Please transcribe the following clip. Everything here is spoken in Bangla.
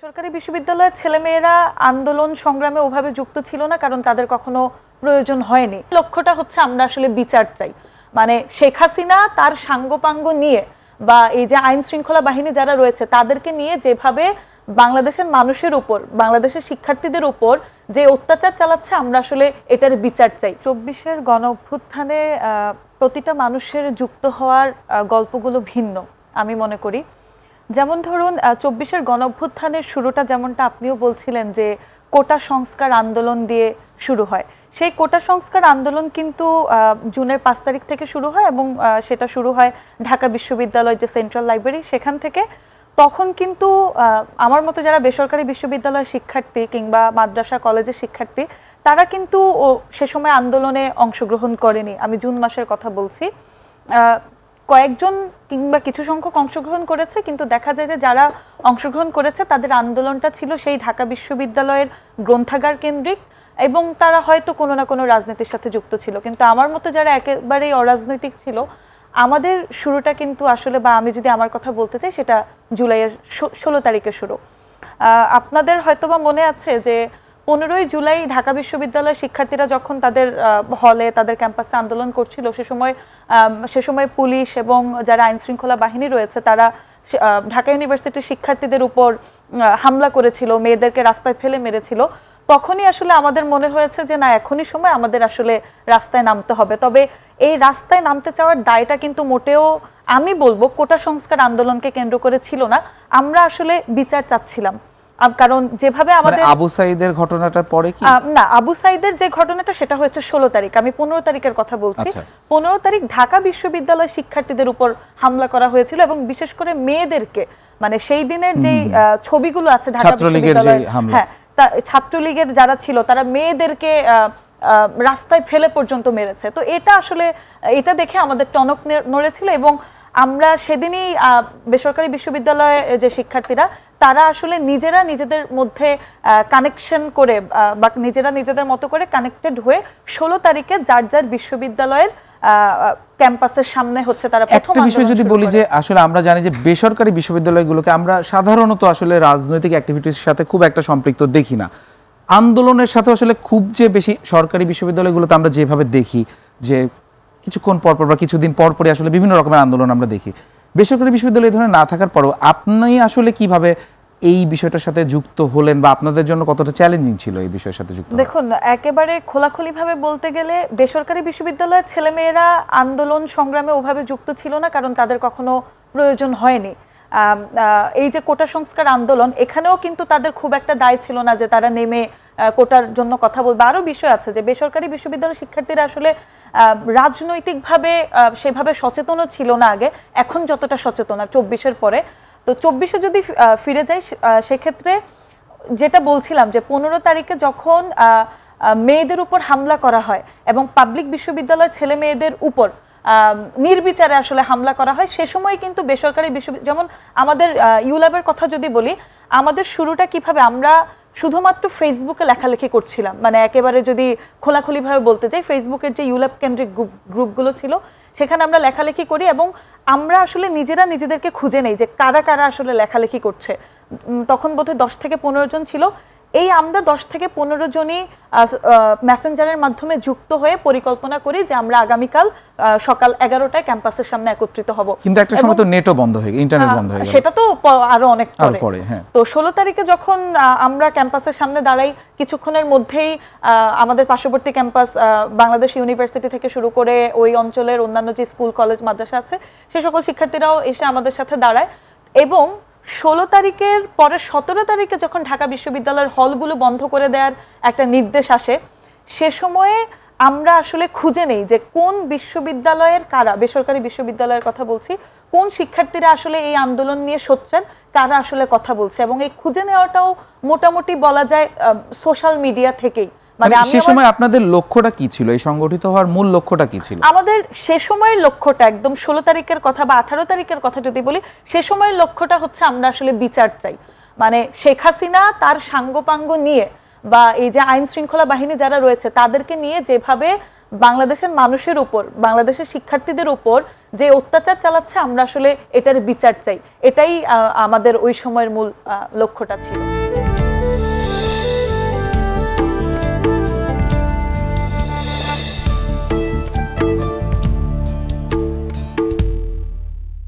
সরকারি বিশ্ববিদ্যালয়ের ছেলেমেয়েরা আন্দোলন সংগ্রামে ওভাবে যুক্ত ছিল না, কারণ তাদের কখনো প্রয়োজন হয়নি। লক্ষ্যটা হচ্ছে আমরা আসলে বিচার চাই, মানে শেখ হাসিনা তার সাঙ্গপাঙ্গ নিয়ে বা এই যে আইন শৃঙ্খলা বাহিনী যারা রয়েছে তাদেরকে নিয়ে যেভাবে বাংলাদেশের মানুষের উপর, বাংলাদেশের শিক্ষার্থীদের উপর যে অত্যাচার চালাচ্ছে, আমরা আসলে এটার বিচার চাই। 24-এর গণ অভ্যুত্থানে প্রতিটা মানুষের যুক্ত হওয়ার গল্পগুলো ভিন্ন আমি মনে করি। যেমন ধরুন 24-এর গণ অভ্যুত্থানের শুরুটা যেমনটা আপনিও বলছিলেন যে কোটা সংস্কার আন্দোলন দিয়ে শুরু হয়। সেই কোটা সংস্কার আন্দোলন কিন্তু জুনের 5 তারিখ থেকে শুরু হয় এবং সেটা শুরু হয় ঢাকা বিশ্ববিদ্যালয় যে সেন্ট্রাল লাইব্রেরি সেখান থেকে। তখন কিন্তু আমার মতো যারা বেসরকারি বিশ্ববিদ্যালয়ের শিক্ষার্থী কিংবা মাদ্রাসা কলেজের শিক্ষার্থী, তারা কিন্তু সে সময় আন্দোলনে অংশগ্রহণ করেনি। আমি জুন মাসের কথা বলছি। কয়েকজন কিংবা কিছু সংখ্যক অংশগ্রহণ করেছে, কিন্তু দেখা যায় যে যারা অংশগ্রহণ করেছে তাদের আন্দোলনটা ছিল সেই ঢাকা বিশ্ববিদ্যালয়ের গ্রন্থাগার কেন্দ্রিক, এবং তারা হয়তো কোনো না কোনো রাজনীতির সাথে যুক্ত ছিল। কিন্তু আমার মতো যারা একেবারেই অরাজনৈতিক ছিল, আমাদের শুরুটা কিন্তু আসলে, বা আমি যদি আমার কথা বলতে চাই, সেটা জুলাইয়ের 16 তারিখে শুরু। আপনাদের হয়তোবা মনে আছে যে 15ই জুলাই ঢাকা বিশ্ববিদ্যালয়ের শিক্ষার্থীরা যখন তাদের হলে, তাদের ক্যাম্পাসে আন্দোলন করছিল, সে সময় পুলিশ এবং যারা আইন শৃঙ্খলা বাহিনী রয়েছে তারা ঢাকা ইউনিভার্সিটির শিক্ষার্থীদের উপর হামলা করেছিল, মেয়েদেরকে রাস্তায় ফেলে মেরেছিল। তখনই আসলে আমাদের মনে হয়েছে যে না, এখনই সময় আমাদের আসলে রাস্তায় নামতে হবে। তবে এই রাস্তায় নামতে চাওয়ার দায়টা কিন্তু মোটেও আমি বলবো কোটা সংস্কার আন্দোলনকে কেন্দ্র করে ছিল না। আমরা আসলে বিচার চাচ্ছিলাম, কারণ যেভাবে আমাদের আবু সাইদের ঘটনাটার পরে কি না, আবু সাইদের যে ঘটনাটা সেটা হয়েছে 16 তারিখ, আমি 15 তারিখের কথা বলছি। 15 তারিখ ঢাকা বিশ্ববিদ্যালয় শিক্ষার্থীদের উপর হামলা করা হয়েছিল, এবং বিশেষ করে মেয়েদেরকে, মানে সেই দিনের যে ছবিগুলো আছে ঢাকা বিশ্ববিদ্যালয়, হ্যাঁ, ছাত্রলীগের যারা ছিল তারা মেয়েদেরকে রাস্তায় ফেলে পর্যন্ত মেরেছে। তো এটা আসলে, এটা দেখে আমাদের টনক নড়েছিল, এবং আমরা সেদিনই বেসরকারি বিশ্ববিদ্যালয়ে যে শিক্ষার্থীরা, তারা আসলে নিজেরা নিজেদের মধ্যে কানেকশন করে বা নিজেরা নিজেদের মতো করে কানেক্টেড হয়ে 16 তারিখে যার যার বিশ্ববিদ্যালয়ের ক্যাম্পাসের সামনে হচ্ছে তারা প্রথম একটা বিষয় যদি বলি যে আসলে আমরা জানি যে বেসরকারি বিশ্ববিদ্যালয়গুলোকে আমরা সাধারণত আসলে রাজনৈতিক অ্যাক্টিভিটির সাথে খুব একটা সম্পৃক্ত দেখি না। আন্দোলনের সাথে আসলে খুব যে বেশি সরকারি বিশ্ববিদ্যালয়গুলোতে আমরা যেভাবে দেখি যে কিছুক্ষণ পর পর বা কিছুদিন পর পরই আসলে বিভিন্ন রকমের আন্দোলন আমরা দেখি, বেসরকারি বিশ্ববিদ্যালয় এই ধরনের না থাকার পরও আপনি আসলে কিভাবে এই বিষয়টার সাথে যুক্ত হলেন, বা আপনাদের জন্য কতটা চ্যালেঞ্জিং ছিল এই বিষয়ের সাথে যুক্ত? দেখুন, একেবারে খোলাখুলিভাবে বলতে গেলে বেসরকারি বিশ্ববিদ্যালয়ের ছেলেমেয়েরা আন্দোলন সংগ্রামে ওভাবে যুক্ত ছিল না, কারণ তাদের কখনো প্রয়োজন হয়নি। এই যে কোটা সংস্কার আন্দোলন, এখানেও কিন্তু তাদের খুব একটা দায় ছিল না যে তারা নেমে কোটার জন্য কথা বলবে। আরও বিষয় আছে যে বেসরকারি বিশ্ববিদ্যালয়ের শিক্ষার্থীরা আসলে রাজনৈতিকভাবে সেভাবে সচেতনও ছিল না আগে, এখন যতটা সচেতন 24-এর পরে। তো 24-এ যদি ফিরে যাই, সেক্ষেত্রে যেটা বলছিলাম যে 15 তারিখে যখন মেয়েদের উপর হামলা করা হয় এবং পাবলিক বিশ্ববিদ্যালয় ছেলে মেয়েদের উপর নির্বিচারে আসলে হামলা করা হয়, সে সময় কিন্তু বেসরকারি বিশ্ববিদ্যালয়, যেমন আমাদের ইউল্যাবের কথা যদি বলি, আমাদের শুরুটা কিভাবে, আমরা শুধুমাত্র ফেসবুকে লেখালেখি করছিলাম, মানে একেবারে যদি খোলাখুলিভাবে বলতে যাই, ফেসবুকের যে ইউল্যাব কেন্দ্রিক গ্রুপগুলো ছিল সেখানে আমরা লেখালেখি করি, এবং আমরা আসলে নিজেরা নিজেদেরকে খুঁজে নেই যে কারা কারা আসলে লেখালেখি করছে। তখন বোধহয় 10 থেকে 15 জন ছিল। এই আমরা 10 থেকে 15 জনই মেসেঞ্জারের মাধ্যমে যুক্ত হয়ে পরিকল্পনা করি যে আমরা আগামীকাল সকাল 11টায় ক্যাম্পাসের সামনে একত্রিত হব। কিন্তু একটা সময় তো নেটও বন্ধ হয়ে গেল, ইন্টারনেট বন্ধ হয়ে গেল, সেটা তো আরো অনেক পরে। তো 16 তারিখে যখন আমরা ক্যাম্পাসের সামনে দাঁড়াই, কিছুক্ষণের মধ্যেই আমাদের পার্শ্ববর্তী ক্যাম্পাস বাংলাদেশ ইউনিভার্সিটি থেকে শুরু করে ওই অঞ্চলের অন্যান্য যে স্কুল কলেজ মাদ্রাসা আছে, সে সকল শিক্ষার্থীরাও এসে আমাদের সাথে দাঁড়ায়। এবং 16 তারিখের পরে 17 তারিখে যখন ঢাকা বিশ্ববিদ্যালয়ের হলগুলো বন্ধ করে দেওয়ার একটা নির্দেশ আসে, সে সময়ে আমরা আসলে খুঁজে নেই যে কোন বিশ্ববিদ্যালয়ের কারা, বেসরকারি বিশ্ববিদ্যালয়ের কথা বলছি, কোন শিক্ষার্থীরা আসলে এই আন্দোলন নিয়ে সোচ্চার, কারা আসলে কথা বলছে। এবং এই খুঁজে নেওয়াটাও মোটামুটি বলা যায় সোশ্যাল মিডিয়া থেকেই। মানে সেই সময় আপনাদের লক্ষ্যটা কি ছিল, এই সংগঠিত হওয়ার মূল লক্ষ্যটা কি ছিল? আমাদের সে সময়ের লক্ষ্যটা, একদম 16 তারিখের কথা বা 18 তারিখের কথা যদি বলি, সে সময়ের লক্ষ্যটা হচ্ছে আমরা আসলে বিচার চাই। মানে শেখ হাসিনা তার সাঙ্গপাঙ্গ নিয়ে বা এই যে আইন শৃঙ্খলা বাহিনী যারা রয়েছে তাদেরকে নিয়ে যেভাবে বাংলাদেশের মানুষের উপর, বাংলাদেশের শিক্ষার্থীদের উপর যে অত্যাচার চালাচ্ছে, আমরা আসলে এটার বিচার চাই। এটাই আমাদের ওই সময়ের মূল লক্ষ্যটা ছিল।